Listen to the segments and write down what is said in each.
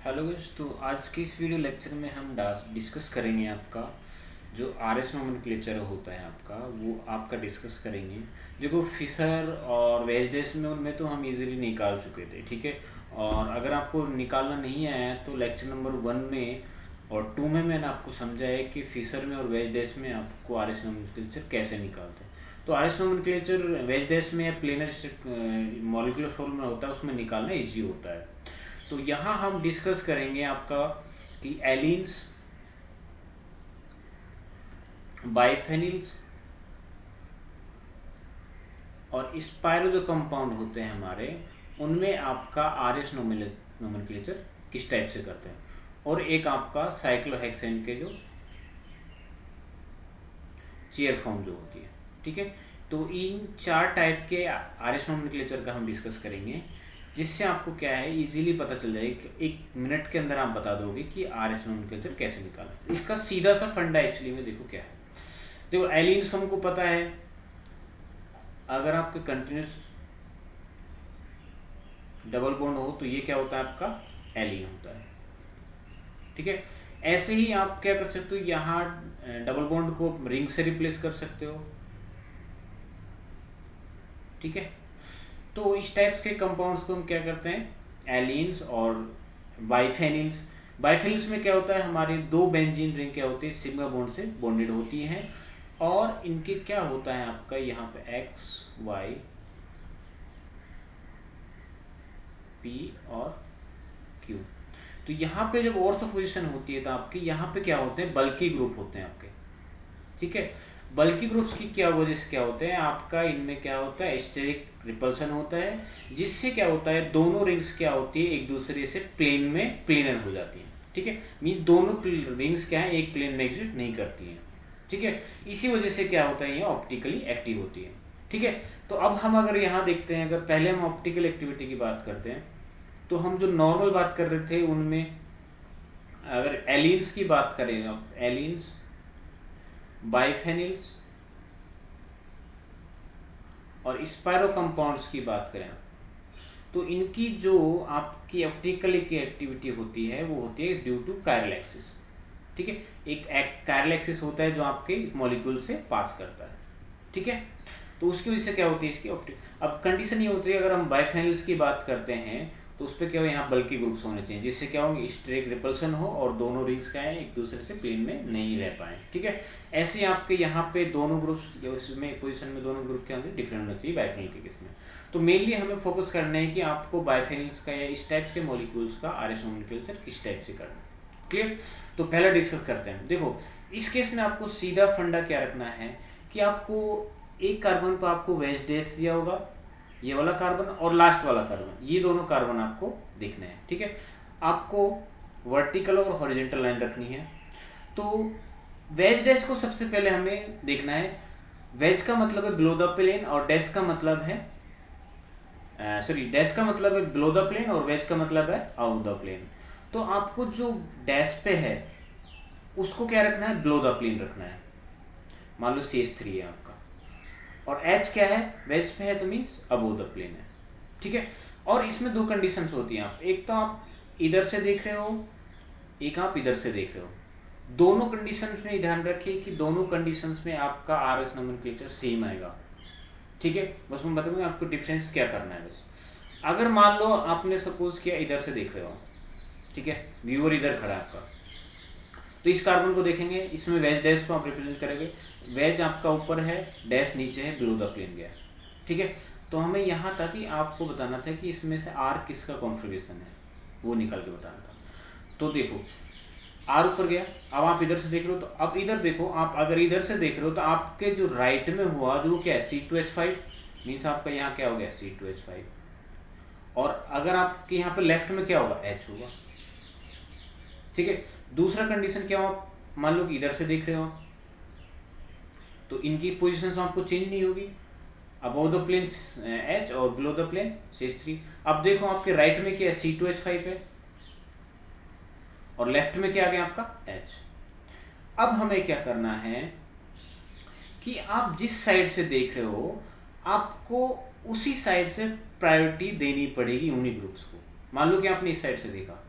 Hello guys. तो आज के इस वीडियो लेक्चर में हम डिस्कस करेंगे आपका जो आर एस नोमेनक्लेचर होता है आपका, वो आपका डिस्कस करेंगे। देखो, फिशर और वेजडेस में उनमें तो हम इजीली निकाल चुके थे, ठीक है। और अगर आपको निकालना नहीं आया तो लेक्चर नंबर 1 में और 2 में मैंने आपको समझाया कि फिशर में और वेजडेस में आपको आर एस नोमेनक्लेचर कैसे निकालते हैं। तो आर एस नोमेनक्लेचर वेजडेस में या प्लेनर मॉलिक्यूलर फॉर्म में होता है, उसमें निकालना ईजी होता है। तो यहां हम डिस्कस करेंगे आपका कि एलिन्स, बाइफेनिल्स और स्पायरो जो कंपाउंड होते हैं हमारे, उनमें आपका आर एस नोमेनक्लेचर किस टाइप से करते हैं, और एक आपका साइक्लोहेक्सेन के जो चेयर फॉर्म जो होती है, ठीक है। तो इन 4 टाइप के आर एस नोमेनक्लेचर का हम डिस्कस करेंगे, जिससे आपको क्या है इजीली पता चल जाएगा कि 1 मिनट के अंदर आप बता दोगे कि आर एस नोमेनक्लेचर कैसे निकालना। इसका सीधा सा फंडा एक्चुअली में देखो क्या है। देखो, एलिन्स हमको पता है, अगर आपके कंटिन्यूस डबल बॉन्ड हो तो ये क्या होता है, आपका एलिन होता है, ठीक है। ऐसे ही आप क्या कर सकते हो, यहां डबल बॉन्ड को रिंग से रिप्लेस कर सकते हो, ठीक है। तो इस टाइप्स के कंपाउंड्स को हम क्या करते हैं, एलिन्स और बाइफेनिल्स। बाइफेनिल्स में क्या होता है, हमारी 2 बेंजीन रिंग क्या होती है, सिग्मा बॉन्ड से बॉन्डेड होती हैं, और इनके क्या होता है आपका यहाँ पे एक्स वाई पी और क्यू। तो यहाँ पे जब ऑर्थो पोजीशन होती है तो आपके यहाँ पे क्या होते हैं, बल्की ग्रुप होते हैं आपके, ठीक है। बल्की ग्रुप्स की क्या वजह से क्या होते हैं आपका, इनमें क्या होता है, स्टेरिक रिपल्सन होता है, जिससे क्या होता है दोनों रिंग्स क्या होती है एक दूसरे से प्लेन में प्लेनर हो जाती है, ठीक है। मीन दोनों रिंग्स क्या है, एक प्लेन में एग्जिस्ट नहीं करती हैं, ठीक है। इसी वजह से क्या होता है, ये ऑप्टिकली एक्टिव होती है, ठीक है। तो अब हम अगर यहाँ देखते हैं, अगर पहले हम ऑप्टिकल एक्टिविटी की बात करते हैं, तो हम जो नॉर्मल बात कर रहे थे उनमें अगर एलिन्स की बात करें, एलिन्स, बाइफेनिल्स और स्पायरो कंपाउंड्स की बात करें, तो इनकी जो आपकी ऑप्टिकल की एक्टिविटी होती है वो होती है ड्यू टू कायरल एक्सिस, ठीक है। एक कायरल एक्सिस होता है जो आपके मॉलिक्यूल से पास करता है, ठीक है। तो उसकी वजह से क्या होती है इसकी अब कंडीशन ये होती है, अगर हम बाइफेनिल्स की बात करते हैं तो उस पर क्या हो, यहाँ बल्कि ग्रुप्स होने चाहिए, जिससे क्या होंगे, स्टेरिक रिपल्सन हो और दोनों रिंग्स क्या है एक दूसरे से प्लेन में नहीं रह पाए, ठीक है। ऐसे आपके यहाँ पे दोनों ग्रुप्स उसमें पोजीशन में दोनों ग्रुप के अंदर डिफरेंट होना चाहिए बाइफेनिल के केस में। तो मेनली हमें फोकस करना है कि आपको बाइफेनिल्स का या इस टाइप्स के मॉलिक्यूल्स का आर एस नोमेनक्लेचर किस टाइप से करना है, क्लियर। तो पहला डिस्कस करते हैं। देखो, इस केस में आपको सीधा फंडा क्या रखना है कि आपको एक कार्बन पर आपको वेजडेस दिया होगा, ये वाला कार्बन और लास्ट वाला कार्बन, ये दोनों कार्बन आपको देखने हैं, ठीक है। आपको वर्टिकल और हॉरिजॉन्टल लाइन रखनी है। तो वेज डैश को सबसे पहले हमें देखना है, वेज का मतलब है बिलो द प्लेन और डैश का मतलब है डैश का मतलब है बिलो द प्लेन और वेज का मतलब है आउट द प्लेन। तो आपको जो डैश पे है उसको क्या रखना है, बिलो द प्लेन रखना है। मान लो CH3 है आपका, और H क्या है, वेज पे है तो मीन्स अबोव द प्लेन है, ठीक है। और इसमें 2 कंडीशंस होती हैं, आप एक तो आप इधर से देख रहे हो, एक आप इधर से देख रहे हो। दोनों कंडीशंस में ध्यान रखिए कि दोनों कंडीशंस में आपका आर एस नोमेनक्लेचर सेम आएगा, ठीक है। बस मैं बताऊंगा आपको डिफरेंस क्या करना है। बस अगर मान लो आपने सपोज किया इधर से देख रहे हो, ठीक है, व्यूअर इधर खड़ा है आपका, तो इस कार्बन को देखेंगे, इसमें वेज डैश को आप रिप्रेजेंट करेंगे, वेज आपका ऊपर है, डैश नीचे है, बिलो द प्लेन गया, ठीक है। तो हमें यहां तक ही आपको बताना था कि इसमें से आर किसका कॉन्फ़िगरेशन है, वो निकाल के बताना था। तो देखो, आर ऊपर गया, अब आप इधर से देख रहे हो, तो अब इधर देखो, आप अगर इधर से देख रहे हो तो आपके जो राइट में हुआ जो क्या है C2H5, मीन्स आपका यहाँ क्या हो गया C2H5, और अगर आपके यहाँ पे लेफ्ट में क्या होगा, H होगा, ठीक है। दूसरा कंडीशन क्या हो, मान लो कि इधर से देख रहे हो तो इनकी पोजीशन आपको चेंज नहीं होगी, अबव द प्लेन H और बिलो द प्लेन CH3। अब देखो आपके राइट में क्या है, C2H5 है, और लेफ्ट में क्या आ गया आपका H। अब हमें क्या करना है कि आप जिस साइड से देख रहे हो आपको उसी साइड से प्रायोरिटी देनी पड़ेगी उन्हीं ग्रुप्स को। मान लो कि आपने इस साइड से देखा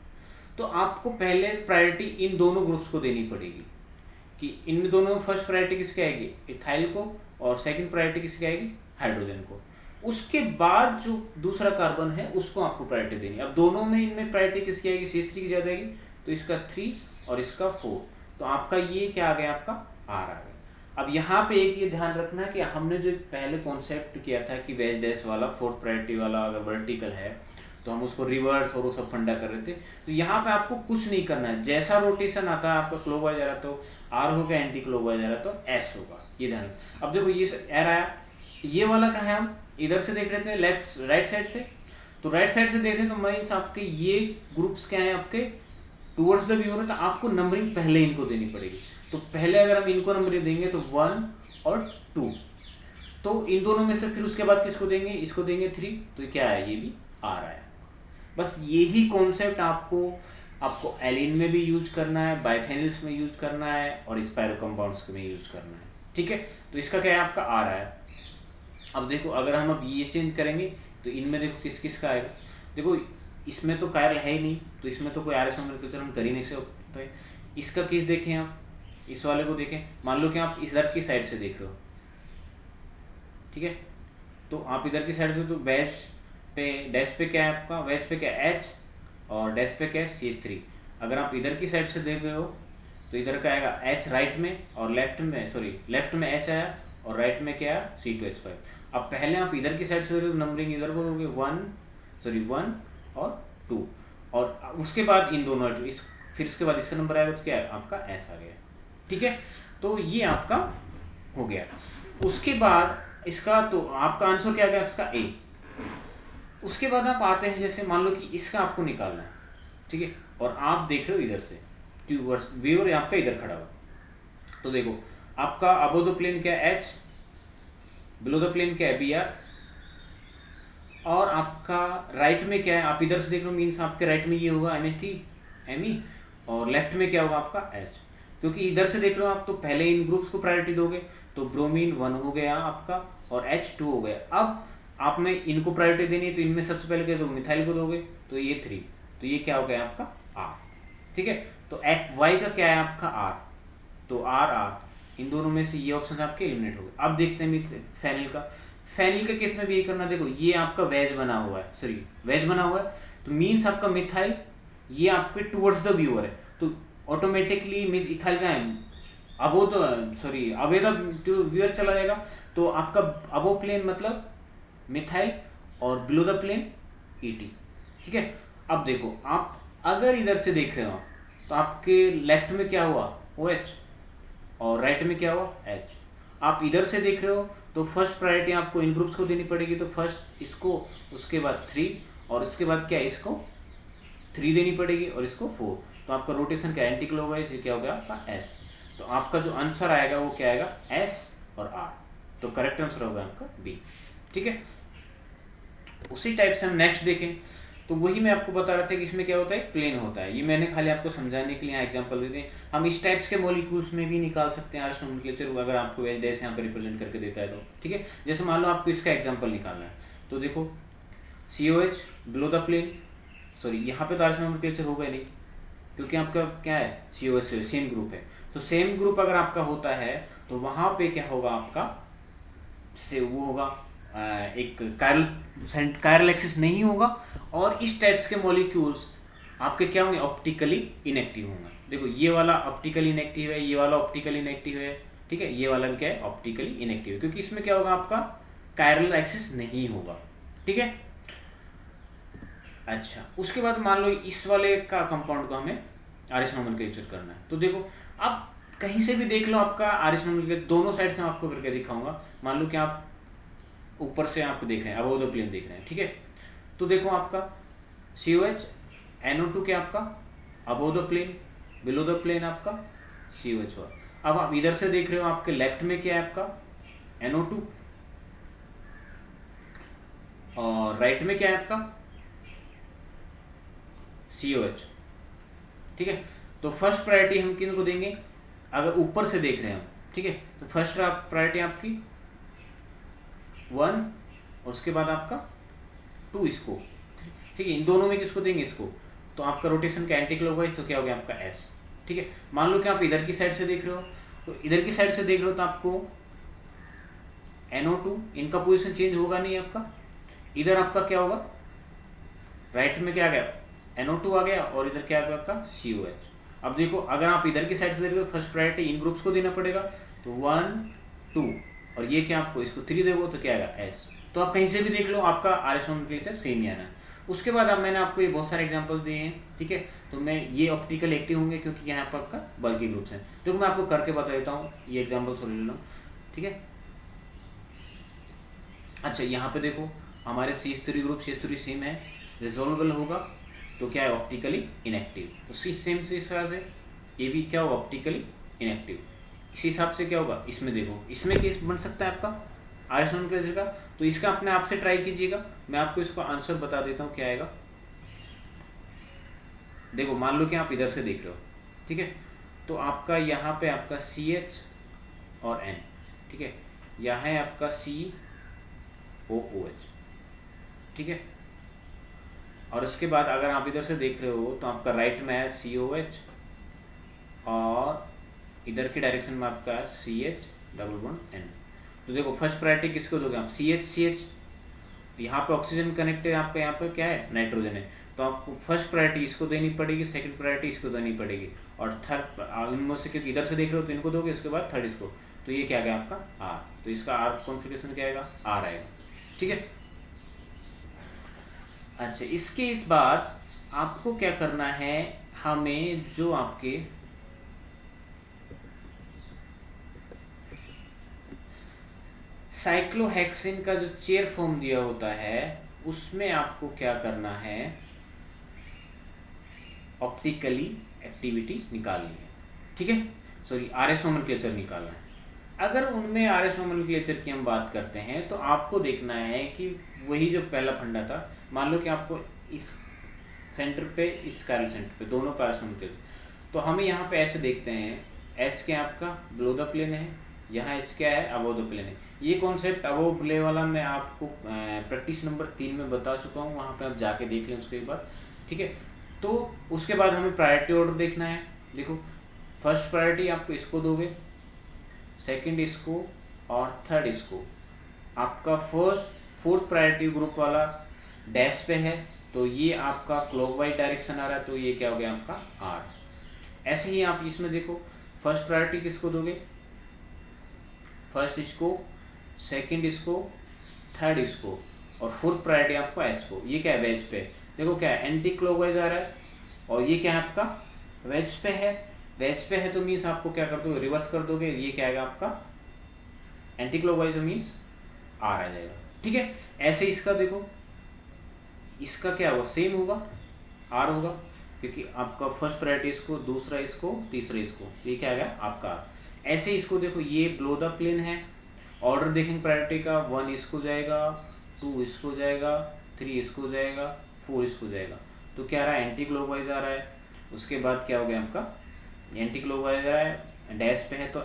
तो आपको पहले प्रायोरिटी इन दोनों ग्रुप्स को देनी पड़ेगी कि इन दोनों में फर्स्ट प्रायोरिटी किसकी आएगी, इथाइल को, और सेकंड प्रायोरिटी किसकी आएगी, हाइड्रोजन को। उसके बाद जो दूसरा कार्बन है उसको आपको प्रायोरिटी देनी है। अब दोनों में इनमें प्रायोरिटी किसकी आएगी, CH3 की ज्यादा आएगी, तो इसका 3 और इसका 4, तो आपका ये क्या आ गया, आपका R आ गया। अब यहाँ पे एक ये ध्यान रखना है कि हमने जो पहले कॉन्सेप्ट किया था कि वेज डैश वाला फोर्थ प्रायोरिटी वाला अगर वर्टिकल है तो हम उसको रिवर्स और वो सब फंडा कर रहे थे। तो यहाँ पे आपको कुछ नहीं करना है, जैसा रोटेशन आता है आपका क्लॉकवाइज आ रहा तो R होगा, एंटी क्लॉकवाइज आ रहा तो S होगा, ये ध्यान। अब देखो ये R आया, ये वाला कहाँ है, हम इधर से देख रहे थे लेफ्ट राइट साइड से, तो राइट साइड से देख रहे हैं तो मीन्स आपके ये ग्रुप्स क्या है आपके टुवर्ड्स द व्यूअर, तो आपको नंबरिंग पहले इनको देनी पड़ेगी। तो पहले अगर हम इनको नंबरिंग देंगे तो 1 और 2, तो इन दोनों में से फिर उसके बाद किसको देंगे, इसको देंगे 3, तो क्या है, ये भी R आया। बस यही कॉन्सेप्ट आपको एलिन में भी यूज करना है, बाइफेनिल्स में यूज करना है और स्पायरो कंपाउंड्स में यूज करना है, ठीक है। तो इसका क्या है, आपका R आया। अब देखो अगर हम अब ये चेंज करेंगे तो इनमें देखो किस किस का आएगा, देखो इसमें तो कायरल है ही नहीं, तो इसमें तो कोई RS नोमेनक्लेचर हम कर ही नहीं सकते। इसका केस देखें आप, इस वाले को देखें, मान लो कि आप इधर की साइड से देख रहे हो, ठीक है, तो आप इधर की साइड से, तो वेज पे डैश पे क्या है आपका, वेज पे क्या H और डैश पे क्या है CH3। अगर आप इधर की साइड से देख रहे हो तो इधर का आएगा H राइट में और लेफ्ट में H आया और राइट में क्या है C2H5। अब पहले आप इधर की साइड से नंबरिंग इधर को दोगे 1 और 2, और उसके बाद इन दोनों फिर इसके बाद इसका नंबर आएगा तो क्या है, आपका S आ गया, ठीक है। तो ये आपका हो गया। उसके बाद इसका तो आपका आंसर क्या आ गया, इसका A। उसके बाद आप आते हैं, जैसे मान लो कि इसका आपको निकालना है, ठीक है, और आप देख रहे हो इधर से व्यूअर आपका इधर खड़ा हुआ, तो देखो आपका अबव द प्लेन क्या है H, बिलो द प्लेन क्या है BR, और आपका राइट में क्या है, आप इधर से देख रहे हो मीन्स आपके राइट में ये होगा NH3 Me, और लेफ्ट में क्या होगा आपका H। क्योंकि इधर से देख रहे हो आप तो पहले इन ग्रुप्स को प्रायोरिटी दोगे, तो ब्रोमीन 1 हो गया आपका और H 2 हो गया। अब आप में इनको प्रायोरिटी देनी है तो इनमें सबसे पहले क्या दो, मिथाइल को दोगे, तो ये 3, तो ये क्या हो गया आपका R, ठीक है। तो Y का क्या है आपका R, तो R इन दोनों में से ये ऑप्शन आपके एलिमिनेट हो गए। अब देखते हैं फेनिल के केस में भी ये करना, देखो ये आपका वेज बना हुआ है, तो मीन्स आपका मिथाइल ये आपके टुवर्ड्स द व्यूअर है, तो ऑटोमेटिकली इथाइल का अबे द व्यूअर चला जाएगा, तो आपका अबो प्लेन मतलब मिथाइल और बिलो द प्लेन ET, ठीक है। अब देखो आप अगर इधर से देख रहे हो तो आपके लेफ्ट में क्या हुआ OH और राइट में क्या हुआ H। आप इधर से देख रहे हो तो फर्स्ट प्रायोरिटी आपको इन ग्रुप्स को देनी पड़ेगी, तो फर्स्ट इसको, उसके बाद 3 और इसके बाद क्या इसको 3 देनी पड़ेगी और इसको 4, तो आपका रोटेशन क्या एंटी क्लॉकवाइज क्या हो गया आपका S। तो आपका जो आंसर आएगा वो क्या आएगा S और R, तो करेक्ट आंसर होगा आपका B, ठीक है। उसी टाइप से हम नेक्स्ट देखें तो वही मैं आपको बता रहा था कि इसमें क्या होता है, प्लेन होता है। ये मैंने खाली आपको समझाने के लिए एग्जांपल देते हैं। हम इस टाइप्स के मॉलिक्यूल्स में भी निकाल सकते हैं RS नोमेनक्लेचर, अगर आपको वेज डैश यहाँ पे रिप्रेजेंट करके देता है तो, ठीक है। जैसे मान लो आपको इसका एग्जाम्पल निकालना है, तो देखो COH बिलो द प्लेन, यहाँ पे तो RS नोमेनक्लेचर होगा नहीं क्योंकि आपका क्या है COH से सेम ग्रुप है। तो सेम ग्रुप अगर आपका होता है तो वहां पे क्या होगा आपका से वो होगा एक कायरल एक्सिस नहीं होगा, और इस टाइप्स के मॉलिक्यूल्स आपके क्या होंगे, ऑप्टिकली इनएक्टिव होंगे। देखो ये वाला ऑप्टिकली इनएक्टिव है, ये वाला ऑप्टिकली इनएक्टिव है, ठीक है, ये वाला भी क्या है ऑप्टिकली इनएक्टिव है, क्योंकि इसमें क्या होगा आपका कायरल एक्सिस नहीं होगा, ठीक है। अच्छा, उसके बाद मान लो इस वाले का कंपाउंड को हमें RS नोमेनक्लेचर करना है, तो देखो आप कहीं से भी देख लो आपका RS नोमेनक्लेचर, दोनों साइड से मैं आपको करके दिखाऊंगा। मान लो कि आप ऊपर से आप देख रहे हैं, अबव द प्लेन देख रहे हैं, ठीक है, तो देखो आपका COH NO2 क्या आपका above the plane, below the plane आपका COH। अब आप इधर से देख रहे हो आपके लेफ्ट में क्या है आपका NO2 और राइट में क्या है आपका COH, ठीक है। तो फर्स्ट प्रायोरिटी हम किन को देंगे, अगर ऊपर से देख रहे हैं हम, ठीक है, तो फर्स्ट प्रायोरिटी आपकी 1 और उसके बाद आपका 2 इसको, ठीक है। इन दोनों में किसको देंगे, इसको, तो आपका रोटेशन का एंटी क्लॉकवाइज, तो क्या हो गया आपका एस। ठीक है, मान लो कि आप इधर की साइड से देख रहे हो, तो इधर की साइड से देख रहे हो तो आपको NO2 इनका पोजीशन चेंज होगा नहीं आपका। इधर आपका क्या होगा, राइट में क्या आ गया, NO2 आ गया, और इधर क्या आ गया आपका COH। अब देखो, अगर आप इधर की साइड से देख रहे हो, फर्स्ट प्रायोरिटी इन ग्रुप्स को देना पड़ेगा, तो 1 2, और ये क्या आपको इसको 3 देखो तो क्या आएगा S। तो आप कहीं से भी देख लो, आपका RS नोमेनक्लेचर सेम ही आना है। उसके बाद अब मैंने आपको ये बहुत सारे एग्जांपल दिए हैं, ठीक है, तो मैं ये ऑप्टिकल एक्टिव होंगे क्योंकि यहाँ पर आपका बल्कि ग्रुप्स हैं, जो मैं आपको करके बता देता हूँ, ये एग्जांपल सुन लेना, ठीक है। अच्छा, यहाँ पे देखो हमारे CH3 ग्रुप CH3 सेम है, रिजोल्वेबल होगा, तो क्या है ऑप्टिकली इनएक्टिव। तो सेम से इस तरह से ये भी क्या होगा ऑप्टिकली इनएक्टिव। इसी हिसाब से क्या होगा, इसमें देखो, इसमें केस बन सकता है आपका RS नोमेनक्लेचर का, तो इसका अपने आप से ट्राई कीजिएगा, मैं आपको इसका आंसर बता देता हूँ क्या आएगा। देखो, मान लो कि आप इधर से देख रहे हो, ठीक है, तो आपका यहाँ पे आपका CH और N, ठीक है, यहाँ है आपका COOH, ठीक है, और उसके बाद अगर आप इधर से देख रहे हो तो आपका राइट में है COH, और इधर की डायरेक्शन में आपका है CH+N। तो देखो, फर्स्ट प्रायोरिटी किसको दोगे आप, CH, यहाँ पे ऑक्सीजन कनेक्टेड, आपका यहाँ पे क्या है नाइट्रोजन है, तो आपको फर्स्ट प्रायोरिटी इसको देनी पड़ेगी, सेकंड प्रायोरिटी इसको देनी पड़ेगी, और थर्ड इनमें से, क्योंकि इधर से देख रहे हो तो इनको दोगे, इसके बाद थर्ड इसको, तो ये क्या गया आपका R, तो इसका R कॉन्फिगरेशन क्या आएगा, R आएगा, ठीक है। अच्छा, इसके बाद आपको क्या करना है, हमें जो आपके साइक्लोहेक्सिन का जो चेयर फॉर्म दिया होता है, उसमें आपको क्या करना है, ऑप्टिकली एक्टिविटी निकालनी है, ठीक है, सॉरी RS नोमेनक्लेचर निकालना है। अगर उनमें RS नोमेनक्लेचर की हम बात करते हैं, तो आपको देखना है कि वही जो पहला फंडा था, मान लो कि आपको इस सेंटर पे, इस कार्य सेंटर पे दोनों पे RS नोमेनक्लेचर, तो हमें यहाँ पे ऐसे देखते हैं, H क्या आपका बिलो द प्लेन है, यहाँ H क्या है अबव द प्लेन है। ये कॉन्सेप्ट अबव प्लेन वाला मैं आपको प्रैक्टिस नंबर 3 में बता चुका हूँ, वहाँ पे आप जाके देख लें उसके बाद, ठीक है। तो उसके बाद हमें प्रायोरिटी ऑर्डर देखना है। देखो, फर्स्ट प्रायोरिटी आपको इसको दोगे, सेकंड इसको, और थर्ड इसको। आपका फोर्थ प्रायोरिटी ग्रुप वाला डैश पे है, तो ये आपका क्लॉकवाइज डायरेक्शन आ रहा है, तो ये क्या हो गया आपका R। ऐसे ही आप इसमें देखो, फर्स्ट प्रायोरिटी किसको दोगे, फर्स्ट इसको, सेकंड इसको, थर्ड इसको, और फोर्थ प्रायोरिटी आपको एस को। ये क्या है वेज पे, देखो क्या है एंटी क्लॉकवाइज आ रहा है, और ये क्या है आपका वेज पे है। वेज पे है तो मीन्स आपको क्या कर दोगे, रिवर्स कर दोगे, ये क्या आएगा आपका एंटी क्लॉकवाइज, मीन्स आर आ जाएगा, ठीक है। ऐसे इसका देखो, इसका क्या होगा सेम होगा, आर होगा, क्योंकि आपका फर्स्ट प्रायोरिटी इसको, दूसरा इसको, तीसरा इसको, ये क्या आएगा आपका आर। ऐसे इसको देखो, ये बिलो द प्लेन है, ऑर्डर देखेंगे प्रायोरिटी का, 1 इसको जाएगा, 2 इसको जाएगा, 3 इसको जाएगा, 4 इसको जाएगा, तो क्या आ रहा है एंटी क्लॉकवाइज आ रहा है। उसके बाद क्या हो गया आपका एंटी क्लॉकवाइज आ रहा है, डैश पे है तो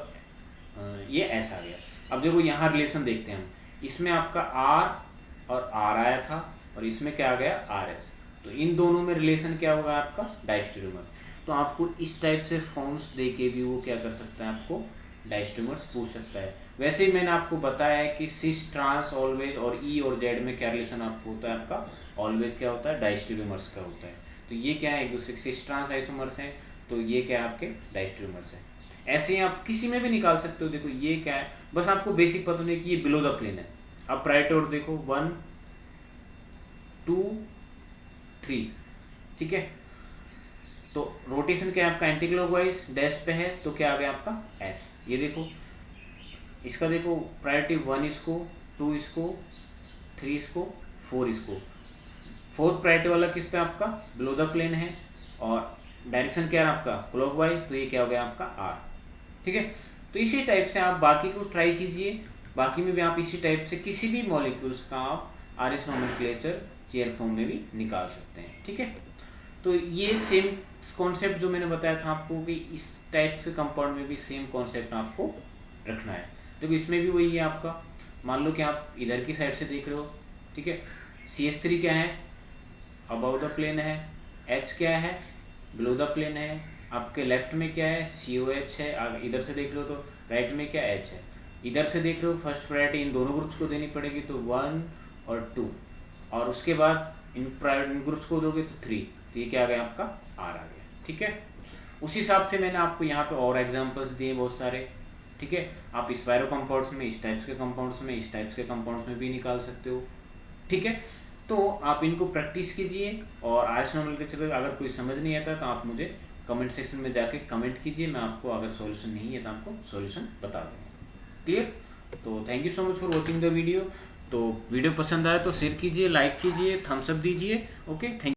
ये ऐसा आ गया। अब देखो यहाँ रिलेशन देखते हैं हम, इसमें आपका R और R आया था, और इसमें क्या आ गया RS, तो इन दोनों में रिलेशन क्या होगा आपका डायस्टेरोमर। तो आपको इस टाइप से फॉर्म्स दे के भी वो क्या कर सकता है, आपको डायस्टेरोमर्स पूछ सकता है। वैसे ही मैंने आपको बताया है कि सिस, ट्रांस, ऑलवेज और ई और जेड में क्या रिलेशन आपको होता है, आपका ऑलवेज क्या होता है डायस्टेरोमर्स का होता है। तो ये क्या है एक दूसरे के सिस ट्रांस आइसोमर्स हैं, तो ये क्या है आपके डायस्टेरोमर्स हैं। ऐसे ही आप किसी में भी निकाल सकते हो। देखो ये क्या है, बस आपको बेसिक पता नहीं कि ये बिलो द प्लेन है। अब प्रायोरिटी ऑर्डर देखो 1 2 3, ठीक है। तो रोटेशन क्या है आपका एंटी क्लॉकवाइज डैश पे है, तो क्या आ गया आपका एस। ये देखो इसका देखो प्रायोरिटी 1 इसको, 2 इसको, 3 इसको, 4 इसको। फोर्थ प्रायोरिटी वाला किस पे आपका बिलो द प्लेन है, और डायरेक्शन क्या है आपका क्लॉकवाइज, तो ये क्या हो गया आपका आर, ठीक है। तो इसी टाइप से आप बाकी को ट्राई कीजिए, बाकी में भी आप इसी टाइप से किसी भी मॉलिक्यूल्स का आप RS नोमेनक्लेचर चेयर फॉर्म में भी निकाल सकते हैं, ठीक है। तो ये सेम कॉन्सेप्ट जो मैंने बताया था आपको कि इस टाइप से कंपाउंड में भी सेम कॉन्सेप्ट आपको रखना है। देखो इसमें भी वही है आपका, मान लो कि आप इधर की साइड से देख रहे हो, ठीक है। CH3 क्या है अबाउट द प्लेन है, H क्या है, बिलो द प्लेन है। आपके लेफ्ट में क्या है, COH है। इधर से देख लो तो राइट में क्या H है। इधर से देख लो फर्स्ट प्रायोरिटी इन दोनों ग्रुप्स को देनी पड़ेगी, तो 1 और 2, और उसके बाद इन ग्रुप्स को दोगे तो 3। तो ये क्या आ गया आपका R आ गया। ठीक है, उस हिसाब से मैंने आपको यहाँ पे और एग्जांपल्स दिए बहुत सारे। ठीक है, आप स्पायरो कंपाउंड्स में, इस टाइप्स के कंपाउंड्स में, इस टाइप्स के कंपाउंड्स में भी निकाल सकते हो। ठीक है, तो आप इनको प्रैक्टिस कीजिए, और आर्ट्स नोमेनक्लेचर अगर कोई समझ नहीं आता तो आप मुझे कमेंट सेक्शन में जाके कमेंट कीजिए, मैं आपको अगर सॉल्यूशन नहीं है तो आपको सॉल्यूशन बता दूंगा। क्लियर? तो thank you so much for watching the video. तो वीडियो पसंद आए तो शेयर कीजिए, लाइक कीजिए, थम्स अप दीजिए। Okay, thank